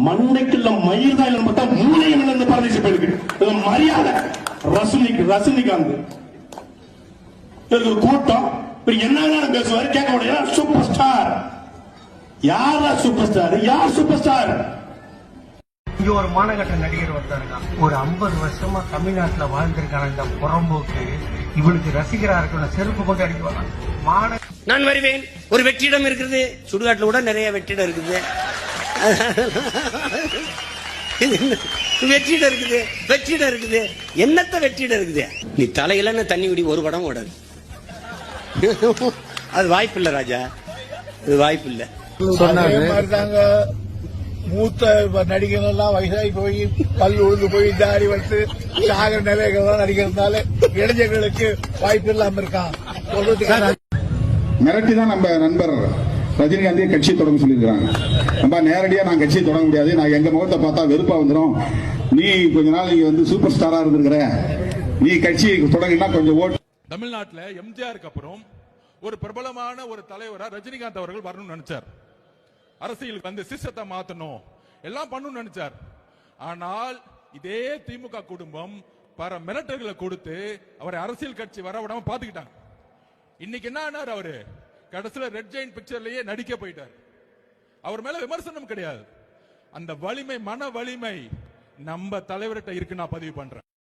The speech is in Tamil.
மண்டைக்குள்ள மயிர் தான் பார்த்தா மூளையும் இழந்து பரதேசி போயிருக்கு. மரியாதை ரஜினிகாந்த் கூட்டம் என்ன பேசுவாரு கேட்க முடியாது. சூப்பர் ஸ்டார் யாரா சூப்பர் ஸ்டார்? யார் சூப்பர் ஸ்டார்? இங்க ஒரு மாநகட்ட நடிகர் வந்தாருங்க. ஒரு 50 வருஷமா தமிழ்நாட்டுல வாழ்ந்திருக்கான இந்த புறம்போக்கு இவனுக்கு ரசிகரா இருக்கணும். செருப்பு கொண்டு அடிக்குவாங்க. நான் வருவேன். ஒரு வெற்றிடம் இருக்குது. சுடுகாட்டுல கூட நிறைய வெற்றிடம் இருக்குது. வெற்றிடம் இருக்குது. என்னத்த வெற்றிடம் இருக்குது? நீ தலையில தண்ணி விடி ஒரு படம் ஓடாது. அது வாய்ப்பு இல்ல ராஜா, அது வாய்ப்பு இல்ல. சொன்னாங்க மூத்த நடிகர்கள் எல்லாம் வயசாகி போய் பல் உழுந்து போய் தாடி வந்து சாகர நிலைகள் தான் நடிக்கிறதுனால இளைஞர்களுக்கு வாய்ப்பு இல்லாம இருக்கான். மிரட்டிதான் நம்ம நண்பர் ரஜினிகாந்தையே கட்சி தொடங்க சொல்லியிருக்காங்க. நம்ம நேரடியா நான் கட்சியை தொடங்க முடியாது, நான் எங்க முகத்தை பார்த்தா வெறுப்பா வந்துடும், நீ கொஞ்ச நாள் நீங்க வந்து சூப்பர் ஸ்டாரா இருந்திருக்கிற, நீ கட்சி தொடங்கினா கொஞ்சம் ஓட்டு. தமிழ்நாட்டில் எம்ஜிஆருக்கு அப்புறம் ஒரு பிரபலமான ஒரு தலைவரா ரஜினிகாந்த் அவர்கள் வரணும்னு நினைச்சார். அரசியலுக்கு வந்து சிஸ்டத்தை மாத்தணும் எல்லாம் பண்ணணும்னு நினைச்சார். ஆனால் இதே திமுக குடும்பம் பல மிரட்டல்களை கொடுத்து அவரை அரசியல் கட்சி வர விடாம பாத்துக்கிட்டாங்க. இன்னைக்கு என்ன ஆனார்? அவரு கடைசியில ரெட் ஜெயின் பிக்சர்லயே நடிக்க போயிட்டார். அவர் மேல விமர்சனம் கிடையாது. அந்த வலிமை, மன வலிமை நம்ம தலைவர்கிட்ட இருக்கு. நான் பதிவு பண்றேன்.